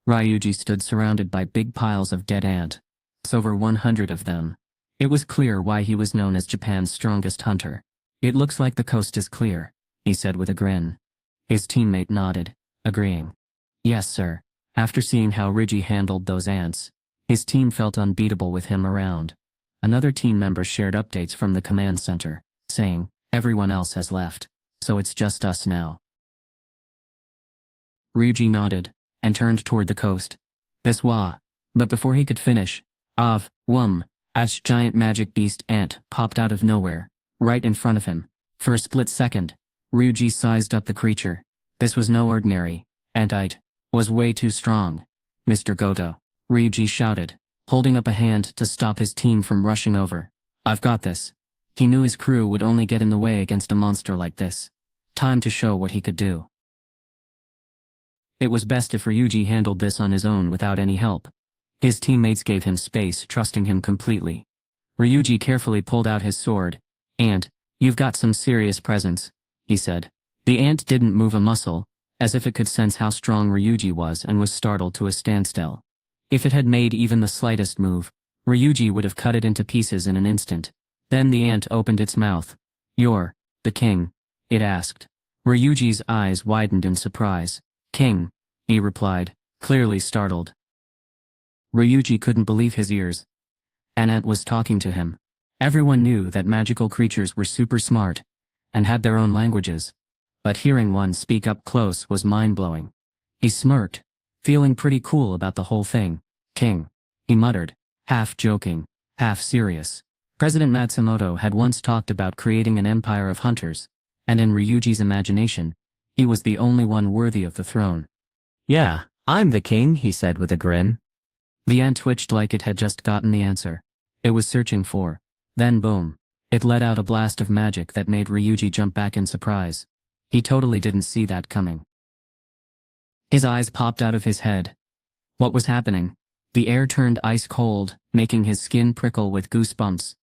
Ryuji stood surrounded by big piles of dead ants. Over 100 of them. It was clear why he was known as Japan's strongest hunter. "It looks like the coast is clear," he said with a grin. His teammate nodded, agreeing. "Yes, sir." After seeing how Ryuji handled those ants, his team felt unbeatable with him around. Another team member shared updates from the command center, saying, "Everyone else has left, so it's just us now." Ryuji nodded, and turned toward the coast. "This wa." But before he could finish, a giant magic beast ant popped out of nowhere, right in front of him. For a split second, Ryuji sized up the creature. This was no ordinary ant. It was way too strong. "Mr. Goto," Ryuji shouted, holding up a hand to stop his team from rushing over. "I've got this." He knew his crew would only get in the way against a monster like this. Time to show what he could do. It was best if Ryuji handled this on his own without any help. His teammates gave him space, trusting him completely. Ryuji carefully pulled out his sword. "Ant, you've got some serious presence," he said. The ant didn't move a muscle, as if it could sense how strong Ryuji was and was startled to a standstill. If it had made even the slightest move, Ryuji would have cut it into pieces in an instant. Then the ant opened its mouth. "You're the king?" it asked. Ryuji's eyes widened in surprise. "King," he replied, clearly startled. Ryuji couldn't believe his ears. An ant was talking to him. Everyone knew that magical creatures were super smart and had their own languages. But hearing one speak up close was mind-blowing. He smirked, feeling pretty cool about the whole thing. "King," he muttered, half joking, half serious. President Matsumoto had once talked about creating an empire of hunters, and in Ryuji's imagination, he was the only one worthy of the throne. "Yeah, I'm the king," he said with a grin. The ant twitched like it had just gotten the answer. It was searching for. Then boom. It let out a blast of magic that made Ryuji jump back in surprise. He totally didn't see that coming. His eyes popped out of his head. What was happening? The air turned ice cold, making his skin prickle with goosebumps.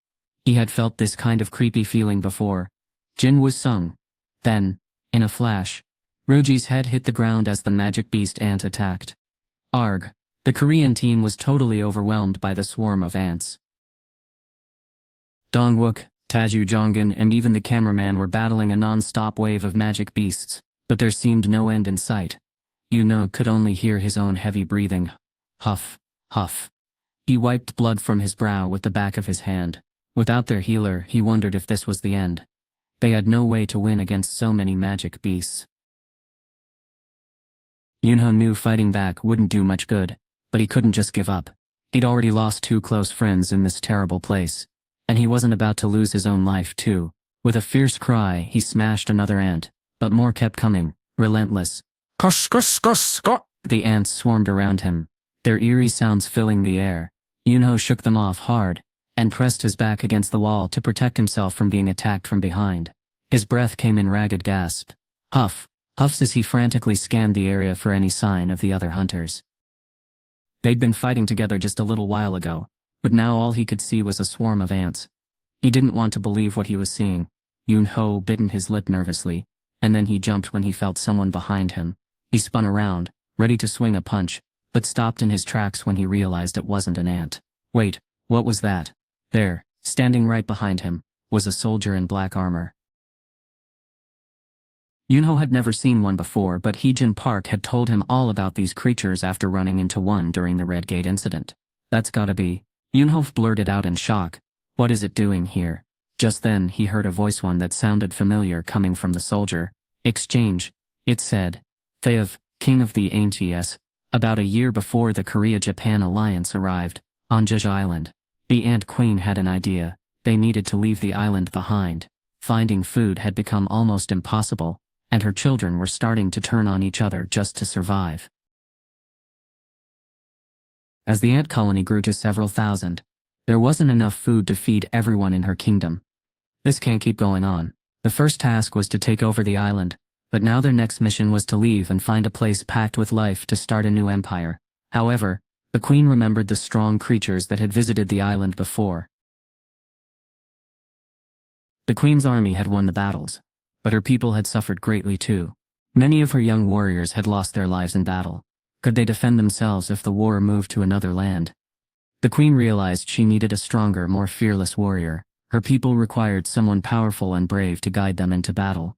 He had felt this kind of creepy feeling before. Jin-Woo sung. Then, in a flash, Ryuji's head hit the ground as the magic beast ant attacked. Arg. The Korean team was totally overwhelmed by the swarm of ants. Dongwook, Taju Jongan and even the cameraman were battling a non-stop wave of magic beasts, but there seemed no end in sight. Could only hear his own heavy breathing. Huff, huff. He wiped blood from his brow with the back of his hand. Without their healer, he wondered if this was the end. They had no way to win against so many magic beasts. Yunho knew fighting back wouldn't do much good, but he couldn't just give up. He'd already lost 2 close friends in this terrible place, and he wasn't about to lose his own life too. With a fierce cry, he smashed another ant, but more kept coming, relentless. Kush, kush, kush, kush. The ants swarmed around him, their eerie sounds filling the air. Yunho shook them off hard, and pressed his back against the wall to protect himself from being attacked from behind. His breath came in ragged gasps. Huffs as he frantically scanned the area for any sign of the other hunters. They'd been fighting together just a little while ago, but now all he could see was a swarm of ants. He didn't want to believe what he was seeing. Yunho bitten his lip nervously, and then he jumped when he felt someone behind him. He spun around, ready to swing a punch, but stopped in his tracks when he realized it wasn't an ant. Wait, what was that? There, standing right behind him, was a soldier in black armor. Yunho had never seen one before, but Heejin Park had told him all about these creatures after running into one during the Red Gate incident. That's gotta be. Yunho blurted out in shock. What is it doing here? Just then he heard a voice, one that sounded familiar, coming from the soldier. Exchange, it said. Theev, king of the Aunties. About a year before the Korea-Japan alliance arrived, on Jeju Island, the Ant Queen had an idea. They needed to leave the island behind. Finding food had become almost impossible, and her children were starting to turn on each other just to survive. As the ant colony grew to several thousand, there wasn't enough food to feed everyone in her kingdom. This can't keep going on. The first task was to take over the island, but now their next mission was to leave and find a place packed with life to start a new empire. However, the queen remembered the strong creatures that had visited the island before. The queen's army had won the battles, but her people had suffered greatly too. Many of her young warriors had lost their lives in battle. Could they defend themselves if the war moved to another land? The queen realized she needed a stronger, more fearless warrior. Her people required someone powerful and brave to guide them into battle.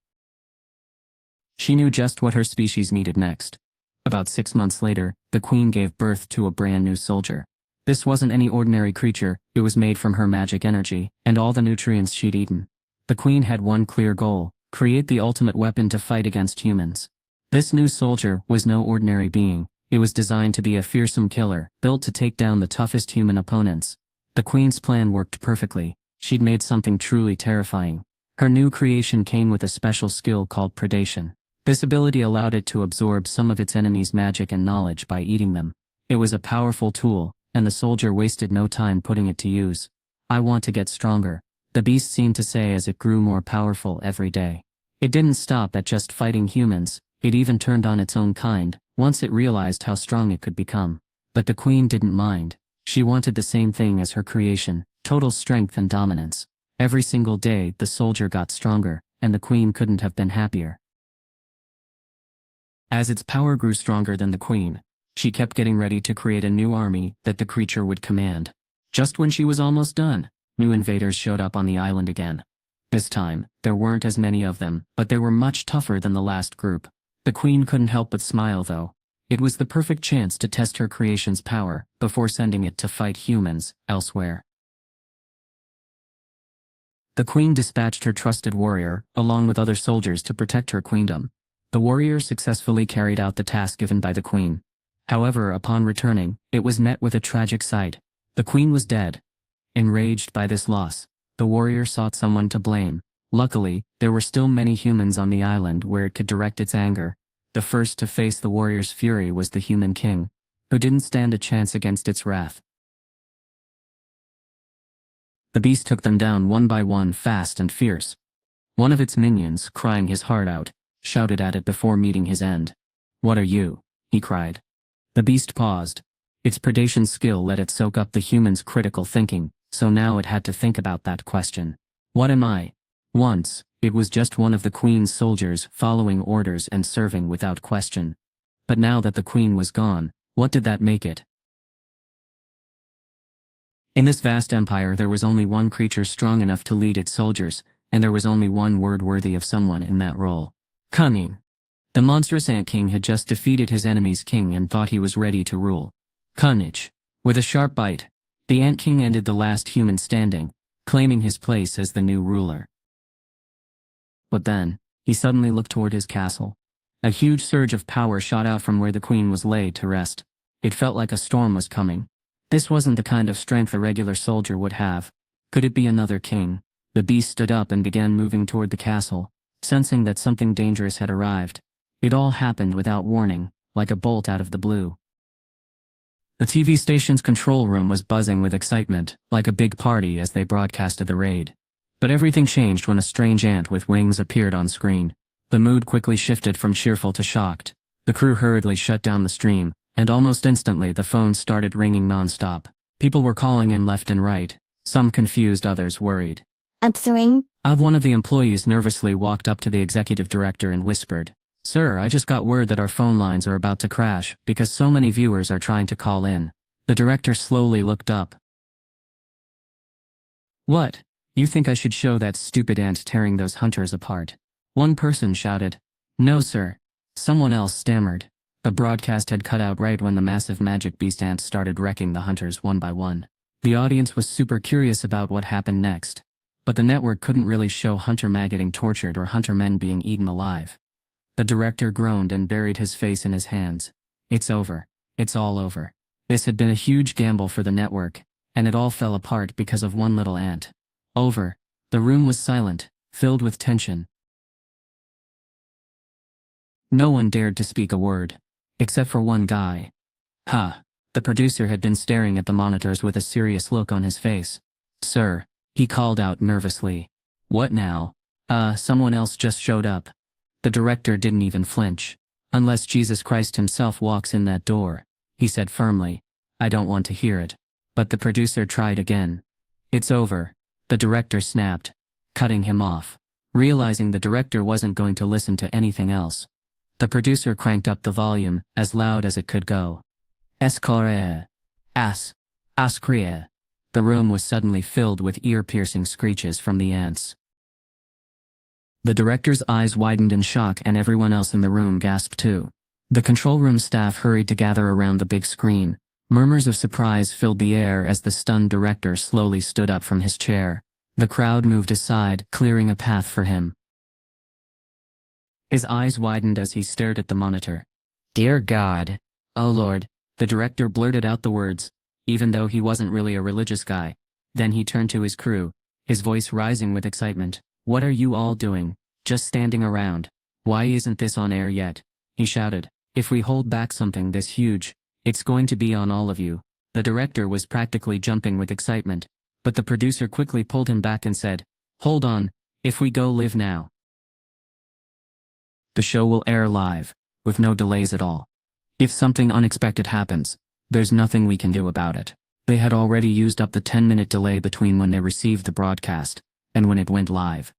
She knew just what her species needed next. About 6 months later, the queen gave birth to a brand new soldier. This wasn't any ordinary creature, it was made from her magic energy, and all the nutrients she'd eaten. The queen had one clear goal: create the ultimate weapon to fight against humans. This new soldier was no ordinary being. It was designed to be a fearsome killer, built to take down the toughest human opponents. The queen's plan worked perfectly. She'd made something truly terrifying. Her new creation came with a special skill called predation. This ability allowed it to absorb some of its enemies' magic and knowledge by eating them. It was a powerful tool, and the soldier wasted no time putting it to use. I want to get stronger, the beast seemed to say as it grew more powerful every day. It didn't stop at just fighting humans, it even turned on its own kind, once it realized how strong it could become. But the queen didn't mind. She wanted the same thing as her creation, total strength and dominance. Every single day the soldier got stronger, and the queen couldn't have been happier. As its power grew stronger than the queen, she kept getting ready to create a new army that the creature would command. Just when she was almost done, new invaders showed up on the island again. This time, there weren't as many of them, but they were much tougher than the last group. The queen couldn't help but smile though. It was the perfect chance to test her creation's power before sending it to fight humans elsewhere. The queen dispatched her trusted warrior, along with other soldiers, to protect her queendom. The warrior successfully carried out the task given by the queen. However, upon returning, it was met with a tragic sight. The queen was dead. Enraged by this loss, the warrior sought someone to blame. Luckily, there were still many humans on the island where it could direct its anger. The first to face the warrior's fury was the human king, who didn't stand a chance against its wrath. The beast took them down one by one, fast and fierce. One of its minions, crying his heart out, shouted at it before meeting his end. "What are you?" he cried. The beast paused. Its predation skill let it soak up the human's critical thinking, so now it had to think about that question. What am I? Once, it was just one of the queen's soldiers following orders and serving without question. But now that the queen was gone, what did that make it? In this vast empire there was only one creature strong enough to lead its soldiers, and there was only one word worthy of someone in that role. Cunning. The monstrous ant king had just defeated his enemy's king and thought he was ready to rule. Cunnage. With a sharp bite, the ant king ended the last human standing, claiming his place as the new ruler. But then, he suddenly looked toward his castle. A huge surge of power shot out from where the queen was laid to rest. It felt like a storm was coming. This wasn't the kind of strength a regular soldier would have. Could it be another king? The beast stood up and began moving toward the castle, sensing that something dangerous had arrived. It all happened without warning, like a bolt out of the blue. The TV station's control room was buzzing with excitement, like a big party as they broadcasted the raid. But everything changed when a strange ant with wings appeared on screen. The mood quickly shifted from cheerful to shocked. The crew hurriedly shut down the stream, and almost instantly the phones started ringing non-stop. People were calling in left and right, some confused, others worried. Answering. One of the employees nervously walked up to the executive director and whispered, "Sir, I just got word that our phone lines are about to crash because so many viewers are trying to call in." The director slowly looked up. "What? You think I should show that stupid ant tearing those hunters apart?" One person shouted. "No, sir." Someone else stammered. The broadcast had cut out right when the massive magic beast ants started wrecking the hunters one by one. The audience was super curious about what happened next. But the network couldn't really show hunter mag getting tortured or hunter men being eaten alive. The director groaned and buried his face in his hands. It's over. It's all over. This had been a huge gamble for the network, and it all fell apart because of one little ant. Over. The room was silent, filled with tension. No one dared to speak a word. Except for one guy. The producer had been staring at the monitors with a serious look on his face. "Sir," he called out nervously. "What now?" Someone else just showed up." The director didn't even flinch. "Unless Jesus Christ himself walks in that door," he said firmly. "I don't want to hear it." But the producer tried again. "It's over." The director snapped, cutting him off. Realizing the director wasn't going to listen to anything else, The producer cranked up the volume as loud as it could go. Escore. Askria. The room was suddenly filled with ear-piercing screeches from the ants. The director's eyes widened in shock and everyone else in the room gasped too. The control room staff hurried to gather around the big screen. Murmurs of surprise filled the air as the stunned director slowly stood up from his chair. The crowd moved aside, clearing a path for him. His eyes widened as he stared at the monitor. "Dear God. Oh Lord." The director blurted out the words, even though he wasn't really a religious guy. Then he turned to his crew, his voice rising with excitement. "What are you all doing? Just standing around? Why isn't this on air yet?" he shouted. "If we hold back something this huge, it's going to be on all of you." The director was practically jumping with excitement, but the producer quickly pulled him back and said, "Hold on, if we go live now. The show will air live, with no delays at all. If something unexpected happens, there's nothing we can do about it." They had already used up the 10-minute delay between when they received the broadcast and when it went live.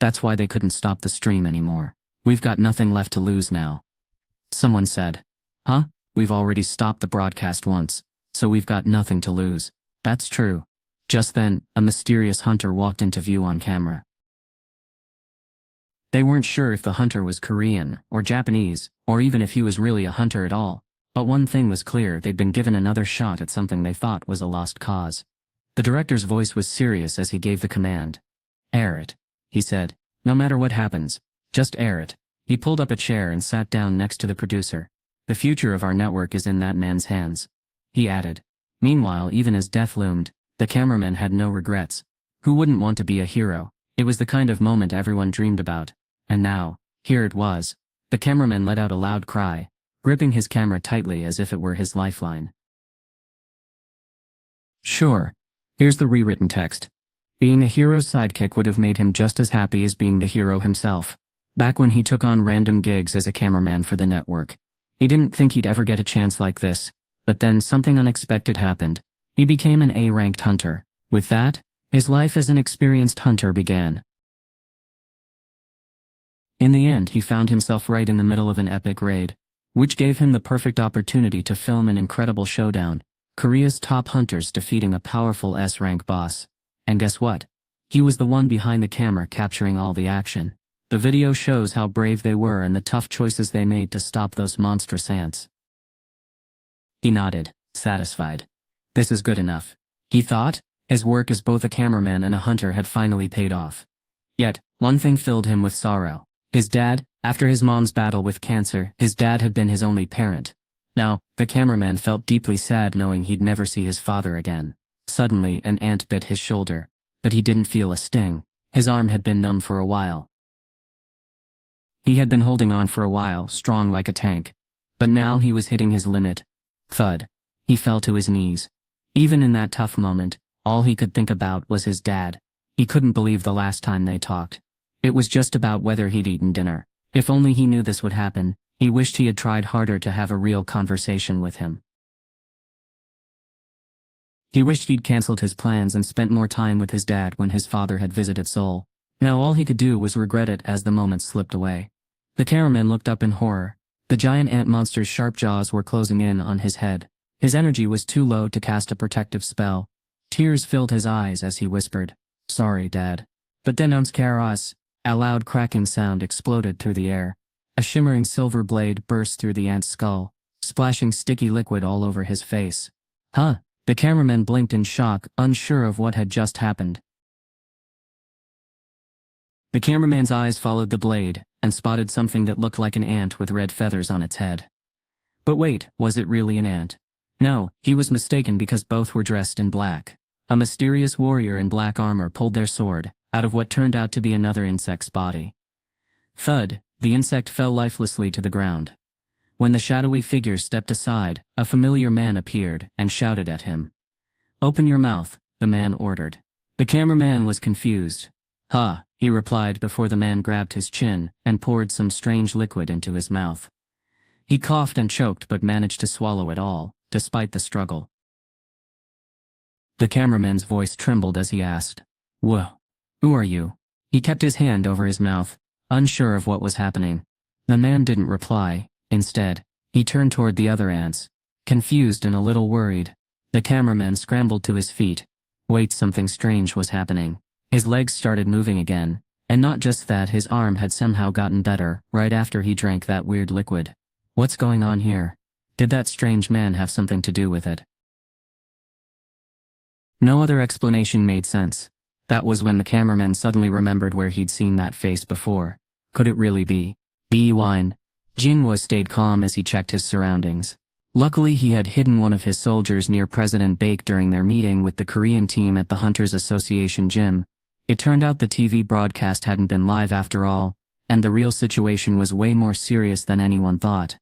That's why they couldn't stop the stream anymore. "We've got nothing left to lose now." Someone said. "Huh? We've already stopped the broadcast once, so we've got nothing to lose." "That's true." Just then, a mysterious hunter walked into view on camera. They weren't sure if the hunter was Korean or Japanese, or even if he was really a hunter at all. But one thing was clear: they'd been given another shot at something they thought was a lost cause. The director's voice was serious as he gave the command. "Air it," he said. "No matter what happens, just air it." He pulled up a chair and sat down next to the producer. "The future of our network is in that man's hands," he added. Meanwhile, even as death loomed, the cameraman had no regrets. Who wouldn't want to be a hero? It was the kind of moment everyone dreamed about. And now, here it was. The cameraman let out a loud cry, gripping his camera tightly as if it were his lifeline. Sure. Here's the rewritten text. Being a hero's sidekick would have made him just as happy as being the hero himself. Back when he took on random gigs as a cameraman for the network, he didn't think he'd ever get a chance like this. But then something unexpected happened. He became an A-ranked hunter. With that, his life as an experienced hunter began. In the end, he found himself right in the middle of an epic raid, which gave him the perfect opportunity to film an incredible showdown. Korea's top hunters defeating a powerful S-rank boss. And guess what? He was the one behind the camera capturing all the action. The video shows how brave they were and the tough choices they made to stop those monstrous ants. He nodded, satisfied. This is good enough, he thought. His work as both a cameraman and a hunter had finally paid off. Yet, one thing filled him with sorrow. His dad, after his mom's battle with cancer, his dad had been his only parent. Now, the cameraman felt deeply sad knowing he'd never see his father again. Suddenly, an ant bit his shoulder, but he didn't feel a sting. His arm had been numb for a while. He had been holding on for a while, strong like a tank. But now he was hitting his limit. Thud. He fell to his knees. Even in that tough moment, all he could think about was his dad. He couldn't believe the last time they talked. It was just about whether he'd eaten dinner. If only he knew this would happen. He wished he had tried harder to have a real conversation with him. He wished he'd cancelled his plans and spent more time with his dad when his father had visited Seoul. Now all he could do was regret it as the moment slipped away. The cameraman looked up in horror. The giant ant monster's sharp jaws were closing in on his head. His energy was too low to cast a protective spell. Tears filled his eyes as he whispered, "Sorry, Dad." But then us. A loud cracking sound exploded through the air. A shimmering silver blade burst through the ant's skull, splashing sticky liquid all over his face. Huh? The cameraman blinked in shock, unsure of what had just happened. The cameraman's eyes followed the blade, and spotted something that looked like an ant with red feathers on its head. But wait, was it really an ant? No, he was mistaken because both were dressed in black. A mysterious warrior in black armor pulled their sword out of what turned out to be another insect's body. Thud, the insect fell lifelessly to the ground. When the shadowy figure stepped aside, a familiar man appeared and shouted at him. "Open your mouth," the man ordered. The cameraman was confused. "Huh," he replied before the man grabbed his chin and poured some strange liquid into his mouth. He coughed and choked but managed to swallow it all, despite the struggle. The cameraman's voice trembled as he asked, "Whoa. Who are you?" He kept his hand over his mouth, unsure of what was happening. The man didn't reply. Instead, he turned toward the other ants, confused and a little worried. The cameraman scrambled to his feet. Wait, something strange was happening. His legs started moving again, and not just that, his arm had somehow gotten better right after he drank that weird liquid. What's going on here? Did that strange man have something to do with it? No other explanation made sense. That was when the cameraman suddenly remembered where he'd seen that face before. Could it really be wine? Jin-Woo stayed calm as he checked his surroundings. Luckily, he had hidden one of his soldiers near President Baek during their meeting with the Korean team at the Hunters Association gym. It turned out the TV broadcast hadn't been live after all, and the real situation was way more serious than anyone thought.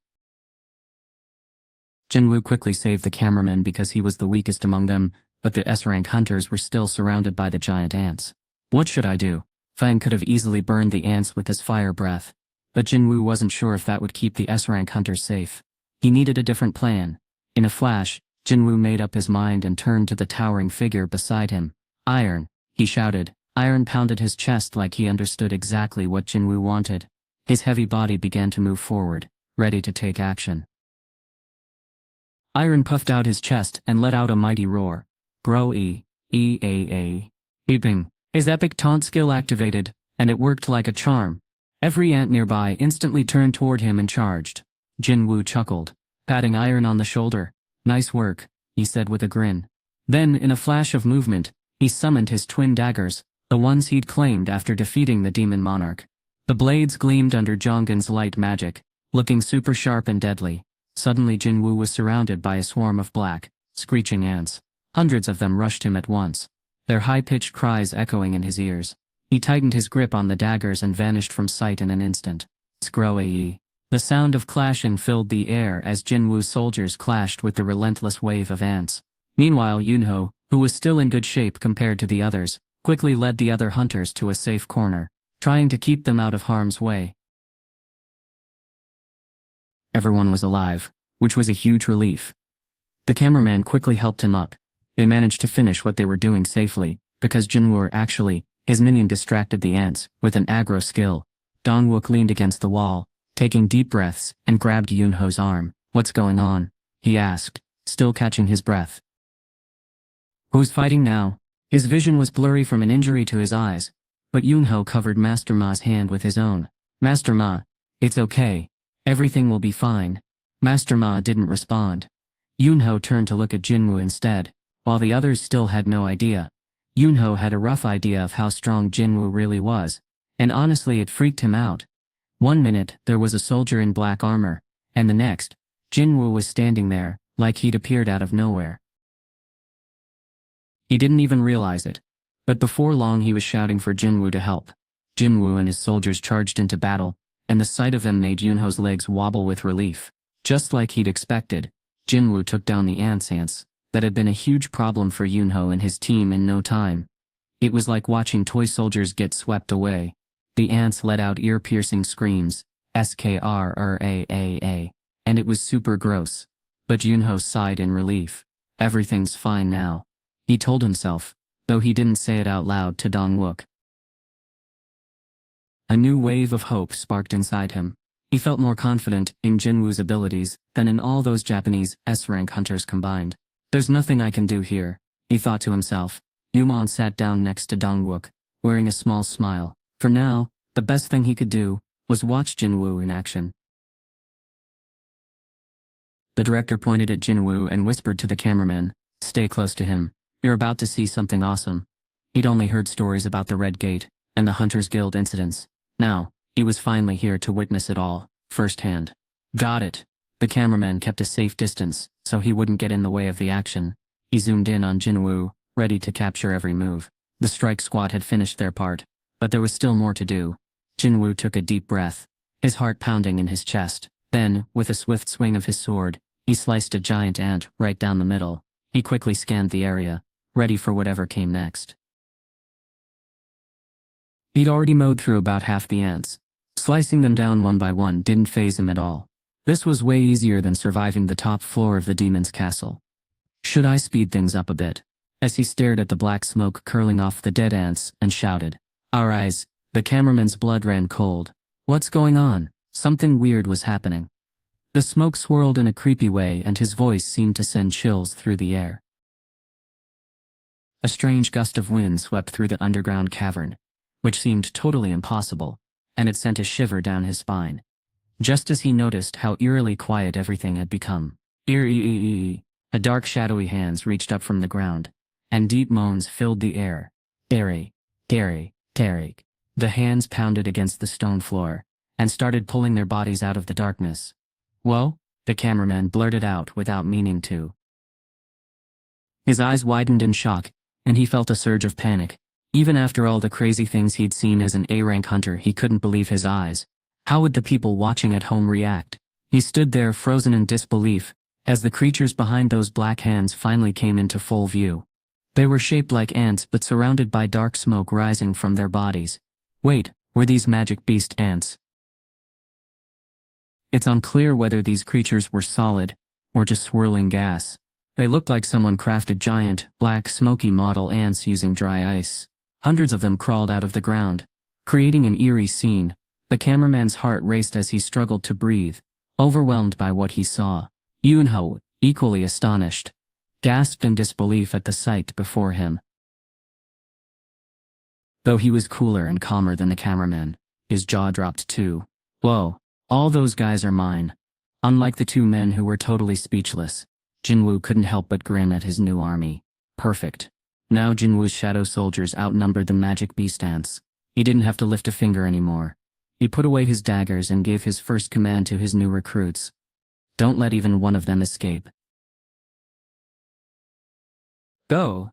Jin-Woo quickly saved the cameraman because he was the weakest among them, but the S-rank hunters were still surrounded by the giant ants. What should I do? Fang could have easily burned the ants with his fire breath, but Jin-Woo wasn't sure if that would keep the S-rank hunters safe. He needed a different plan. In a flash, Jin-Woo made up his mind and turned to the towering figure beside him. Iron, he shouted. Iron pounded his chest like he understood exactly what Jin-Woo wanted. His heavy body began to move forward, ready to take action. Iron puffed out his chest and let out a mighty roar. Bro Beeping. His epic taunt skill activated, and it worked like a charm. Every ant nearby instantly turned toward him and charged. Jin-Woo chuckled, patting Iron on the shoulder. Nice work, he said with a grin. Then, in a flash of movement, he summoned his twin daggers, the ones he'd claimed after defeating the demon monarch. The blades gleamed under Jonggun's light magic, looking super sharp and deadly. Suddenly Jin-Woo was surrounded by a swarm of black, screeching ants. Hundreds of them rushed him at once, their high-pitched cries echoing in his ears. He tightened his grip on the daggers and vanished from sight in an instant. Scroae. The sound of clashing filled the air as Jin-Woo's soldiers clashed with the relentless wave of ants. Meanwhile, Yunho, who was still in good shape compared to the others, quickly led the other hunters to a safe corner, trying to keep them out of harm's way. Everyone was alive, which was a huge relief. The cameraman quickly helped him up. They managed to finish what they were doing safely, because Jin-Woo his minion distracted the ants with an aggro skill. Dong-wook leaned against the wall, taking deep breaths, and grabbed Yunho's arm. What's going on? He asked, still catching his breath. Who's fighting now? His vision was blurry from an injury to his eyes, but Yunho covered Master Ma's hand with his own. Master Ma, it's okay. Everything will be fine. Master Ma didn't respond. Yunho turned to look at Jin-Woo instead, while the others still had no idea. Yunho had a rough idea of how strong Jin-Woo really was, and honestly it freaked him out. One minute, there was a soldier in black armor, and the next, Jin-Woo was standing there, like he'd appeared out of nowhere. He didn't even realize it, but before long he was shouting for Jin-Woo to help. Jin-Woo and his soldiers charged into battle, and the sight of them made Yunho's legs wobble with relief. Just like he'd expected, Jin-Woo took down the ants that had been a huge problem for Yunho and his team in no time. It was like watching toy soldiers get swept away. The ants let out ear-piercing screams, skrraa, and it was super gross. But Yunho sighed in relief. Everything's fine now, he told himself, though he didn't say it out loud to Dong-wook. A new wave of hope sparked inside him. He felt more confident in Jin-Woo's abilities than in all those Japanese S-rank hunters combined. There's nothing I can do here, he thought to himself. Yumon sat down next to Dong-wook, wearing a small smile. For now, the best thing he could do was watch Jin-Woo in action. The director pointed at Jin-Woo and whispered to the cameraman, "Stay close to him. You're about to see something awesome." He'd only heard stories about the Red Gate and the Hunters Guild incidents. Now, he was finally here to witness it all, firsthand. Got it. The cameraman kept a safe distance, so he wouldn't get in the way of the action. He zoomed in on Jin-Woo, ready to capture every move. The strike squad had finished their part, but there was still more to do. Jin-Woo took a deep breath, his heart pounding in his chest. Then, with a swift swing of his sword, he sliced a giant ant right down the middle. He quickly scanned the area, ready for whatever came next. He'd already mowed through about half the ants. Slicing them down one by one didn't faze him at all. This was way easier than surviving the top floor of the demon's castle. Should I speed things up a bit? As he stared at the black smoke curling off the dead ants and shouted, "Our eyes!" The cameraman's blood ran cold. What's going on? Something weird was happening. The smoke swirled in a creepy way and his voice seemed to send chills through the air. A strange gust of wind swept through the underground cavern, which seemed totally impossible, and it sent a shiver down his spine. Just as he noticed how eerily quiet everything had become. Eerie. A dark shadowy hands reached up from the ground, and deep moans filled the air. Gary. The hands pounded against the stone floor, and started pulling their bodies out of the darkness. Whoa, the cameraman blurted out without meaning to. His eyes widened in shock, and he felt a surge of panic. Even after all the crazy things he'd seen as an A-rank hunter, he couldn't believe his eyes. How would the people watching at home react? He stood there frozen in disbelief, as the creatures behind those black hands finally came into full view. They were shaped like ants but surrounded by dark smoke rising from their bodies. Wait, were these magic beast ants? It's unclear whether these creatures were solid, or just swirling gas. They looked like someone crafted giant, black, smoky model ants using dry ice. Hundreds of them crawled out of the ground, creating an eerie scene. The cameraman's heart raced as he struggled to breathe, overwhelmed by what he saw. Jin-Woo, equally astonished, gasped in disbelief at the sight before him. Though he was cooler and calmer than the cameraman, his jaw dropped too. Whoa, all those guys are mine. Unlike the two men who were totally speechless, Jin-Woo couldn't help but grin at his new army. Perfect. Now Jin-Woo's shadow soldiers outnumbered the magic beast ants. He didn't have to lift a finger anymore. He put away his daggers and gave his first command to his new recruits. Don't let even one of them escape. Go!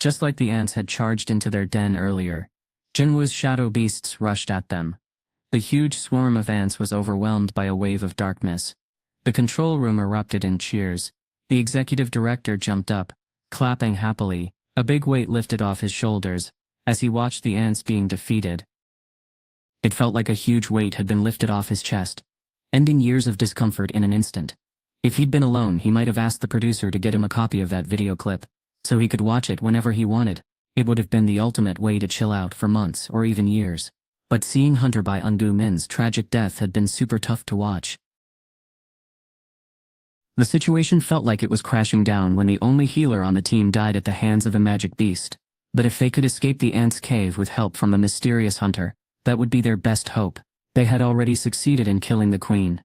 Just like the ants had charged into their den earlier, Jin-Woo's shadow beasts rushed at them. The huge swarm of ants was overwhelmed by a wave of darkness. The control room erupted in cheers. The executive director jumped up, clapping happily, a big weight lifted off his shoulders, as he watched the ants being defeated. It felt like a huge weight had been lifted off his chest, ending years of discomfort in an instant. If he'd been alone, he might have asked the producer to get him a copy of that video clip, so he could watch it whenever he wanted. It would have been the ultimate way to chill out for months or even years. But seeing Hunter by Eun-gu Min's tragic death had been super tough to watch. The situation felt like it was crashing down when the only healer on the team died at the hands of a magic beast. But if they could escape the ants' cave with help from the mysterious Hunter, that would be their best hope. They had already succeeded in killing the queen.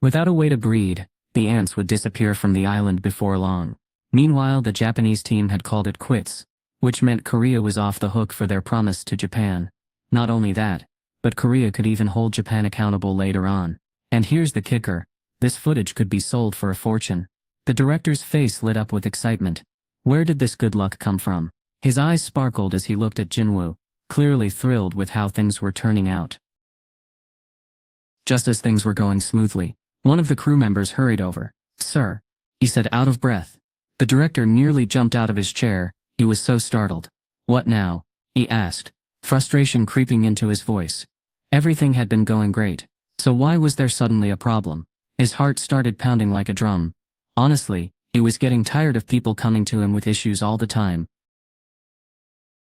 Without a way to breed, the ants would disappear from the island before long. Meanwhile, the Japanese team had called it quits, which meant Korea was off the hook for their promise to Japan. Not only that, but Korea could even hold Japan accountable later on. And here's the kicker. This footage could be sold for a fortune. The director's face lit up with excitement. Where did this good luck come from? His eyes sparkled as he looked at Jin-Woo, clearly thrilled with how things were turning out. Just as things were going smoothly, one of the crew members hurried over. "Sir," he said out of breath. The director nearly jumped out of his chair. He was so startled. "What now?" he asked, frustration creeping into his voice. Everything had been going great, so why was there suddenly a problem? His heart started pounding like a drum. Honestly, he was getting tired of people coming to him with issues all the time.